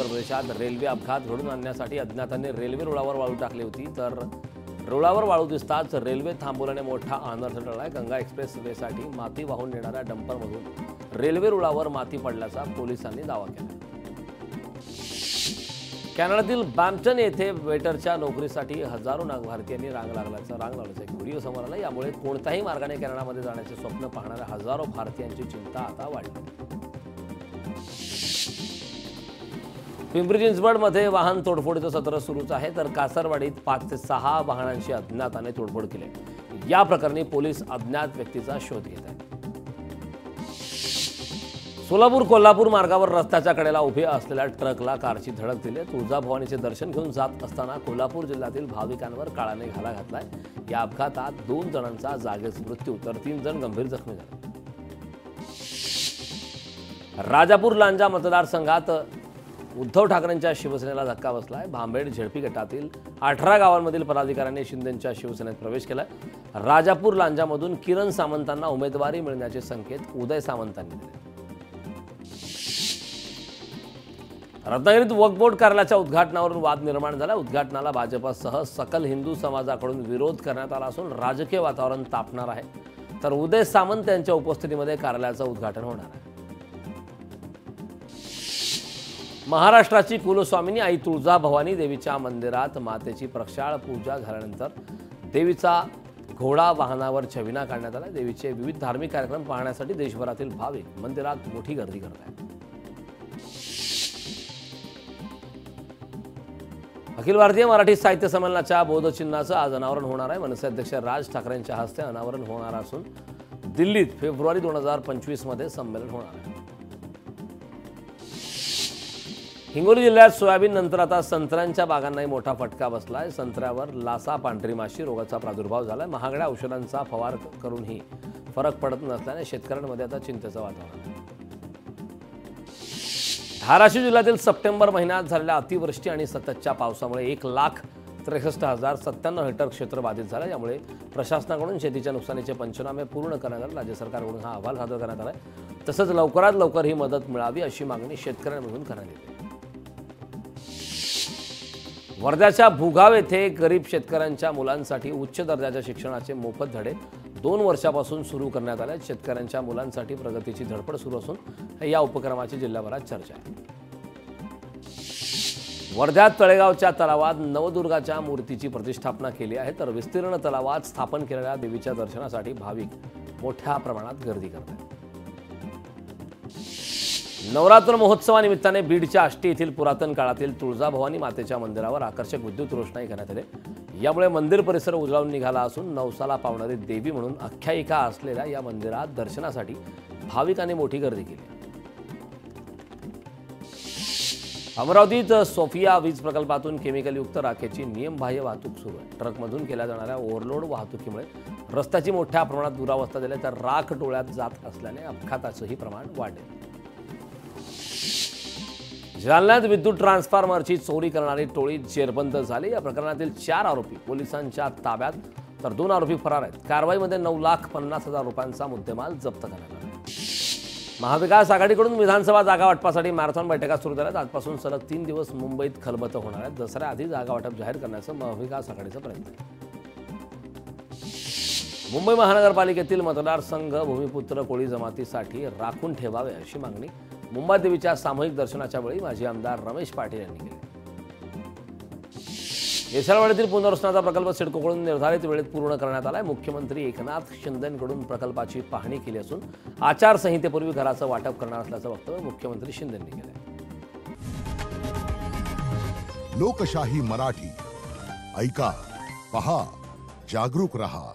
उत्तर प्रदेशात रेल्वे अपघात घडून आणण्यासाठी अज्ञातांनी रेल्वे रुळावर वाळू टाकली होती, तर रुळावर वाळू दिसताच रेल्वे थांबवल्याने मोठा अनर्थ टळलाय। गंगा एक्सप्रेस वेसाठी माती वाहून नेणाऱ्या डंपरमधून रेल्वे रुळावर माती पडल्याचा पोलिसांनी दावा केला। कॅनडातील ब्रॅम्प्टन येथे वेटरच्या नोकरीसाठी हजारो भारतीयांनी रांग लावल्याचा एक व्हिडिओ समोर आला। यामुळे कोणत्याही मार्गाने कॅनडामध्ये जाण्याचे स्वप्न पाहणाऱ्या हजारो भारतीयांची चिंता आता वाढली। पिंपरी चिंचवडमध्ये वाहन तोडफोडीचं सत्र सुरूच आहे, तर कासरवाडीत 5 ते 6 वाहनांची अज्ञाताने तोडफोड केली। या प्रकरणी पोलीस अज्ञात व्यक्तीचा शोध घेत आहेत। सोलापूर कोल्हापूर मार्गावर रस्त्याच्या कडेला उभे असलेल्या ट्रकला कारची धडक दिली। तुळजाभवानीचे दर्शन घेऊन जात असताना कोल्हापूर जिल्ह्यातील भाविकांवर काळाने घाला घातलाय। या अपघातात 2 जणांचा जागीच मृत्यू तर 3 जण गंभीर जखमी झाले। राजापूर लांजा मतदारसंघात उद्धव ठाकरेंच्या शिवसेनेला धक्का बसलाय। भांबेड झेडपी गटातील 18 गावांमधील पदाधिकाऱ्यांनी शिंदेंच्या शिवसेनेत प्रवेश केलाय। राजापूर लांजामधून किरण सामंतांना उमेदवारी मिळण्याचे संकेत उदय सामंतांनी दिले। रत्नागिरीत वक्फ बोर्ड कार्यालयाच्या उद्घाटनावरून वाद निर्माण झाला। उद्घाटनाला भाजपसह सकल हिंदू समाजाकडून विरोध करण्यात आला असून राजकीय वातावरण तापणार आहे, तर उदय सामंत यांच्या उपस्थितीमध्ये कार्यालयाचं उद्घाटन होणार आहे। महाराष्ट्राची कुलस्वामिनी आई तुळजाभवानी देवीच्या मंदिरात मातेची प्रक्षाळ पूजा झाल्यानंतर देवीचा घोडा वाहनावर छबिना काढण्यात आला। देवीचे विविध धार्मिक कार्यक्रम पाहण्यासाठी देशभरातील भाविक मंदिरात मोठी गर्दी करत आहेत। अखिल भारतीय मराठी साहित्य संमेलनाच्या बोधचिन्हाचं आज अनावरण होणार आहे। मनसे अध्यक्ष राज ठाकरेंच्या हस्ते अनावरण होणार असून दिल्लीत फेब्रुवारी 2025 मध्ये संमेलन होणार आहे। हिंगोली जिल्ह्यात सोयाबीन नंतर आता संत्र्यांच्या बागांनाही मोठा फटका बसलाय। संत्र्यावर लासा पांढरी माशी रोगाचा प्रादुर्भाव झालाय। महागड्या औषधांचा फवार करूनही फरक पडत नसल्याने शेतकऱ्यांमध्ये आता चिंतेचं वातावरण आहे। धाराशिव जिल्ह्यातील सप्टेंबर महिन्यात झालेल्या अतिवृष्टी आणि सततच्या पावसामुळे 1,63,097 हेक्टर क्षेत्र बाधित झालं। यामुळे प्रशासनाकडून शेतीच्या नुकसानीचे पंचनामे पूर्ण करण्यात आले। राज्य सरकारकडून हा अहवाल सादर करण्यात आला। तसंच लवकरात लवकर ही मदत मिळावी अशी मागणी शेतकऱ्यांमधून करण्यात येते। वर्ध्याच्या भुगाव येथे गरीब शेतकऱ्यांच्या मुलांसाठी उच्च दर्जाच्या शिक्षणाचे मोफत धडे 2 वर्षापासून सुरू करण्यात आले। शेतकऱ्यांच्या मुलांसाठी प्रगतीची धडपड सुरू असून या उपक्रमाची जिल्हाभरात चर्चा आहे। वर्ध्यात तळेगावच्या तलावात नवदुर्गाच्या मूर्तीची प्रतिष्ठापना केली आहे, तर विस्तीर्ण तलावात स्थापन केलेल्या देवीच्या दर्शनासाठी भाविक मोठ्या प्रमाणात गर्दी करतात। नवरात्र महोत्सवानिमित्ताने बीडच्या आष्टी येथील पुरातन काळातील तुळजाभवानी मातेच्या मंदिरावर आकर्षक विद्युत रोषणाई करण्यात आली। यामुळे मंदिर परिसर उजळून निघाला असून नवसाला पावणारी देवी म्हणून आख्यायिका असलेल्या या मंदिरात दर्शनासाठी भाविकांनी मोठी गर्दी केली। अमरावतीत सोफिया वीज प्रकल्पातून केमिकलयुक्त राखेची नियमबाह्य वाहतूक सुरू आहे। ट्रकमधून केल्या जाणाऱ्या ओव्हरलोड वाहतुकीमुळे रस्त्याची मोठ्या प्रमाणात दुरावस्था झाली, तर राख टोळ्यात जात असल्याने अपघाताचंही प्रमाण वाढले। जालन्यात विद्युत ट्रान्सफॉर्मरची चोरी करणारी टोळी जेरबंद झाली। या प्रकरणातील 4 आरोपी पोलिसांच्या ताब्यात, तर 2 आरोपी फरार आहेत। कारवाईमध्ये 9,50,000 रुपयांचा मुद्देमाल जप्त करण्यात आला। महाविकास आघाडीकडून विधानसभा जागा वाटपासाठी मॅरेथॉन बैठका सुरू झाल्यात। आजपासून सलग 3 दिवस मुंबईत खलबतं होणार आहेत। दसऱ्याआधी जागा वाटप जाहीर करण्याचं महाविकास आघाडीचा प्रयत्न आहे। मुंबई महानगरपालिकेतील मतदारसंघ भूमिपुत्र कोळी जमातीसाठी राखून ठेवावे अशी मागणी मुंबादेवीच्या सामूहिक दर्शनाच्या वेळी माजी आमदार रमेश पाटील यांनी केली। येसळवाडीतील पुनर्वसनाचा प्रकल्प सिडकोकडून निर्धारित वेळेत पूर्ण करण्यात आलाय। मुख्यमंत्री एकनाथ शिंदेंकडून प्रकल्पाची पाहणी केली असून आचारसंहितेपूर्वी घराचं वाटप करणार असल्याचं वक्तव्य मुख्यमंत्री शिंदेंनी केलं। लोकशाही मराठी ऐका, पहा, जागरूक रहा।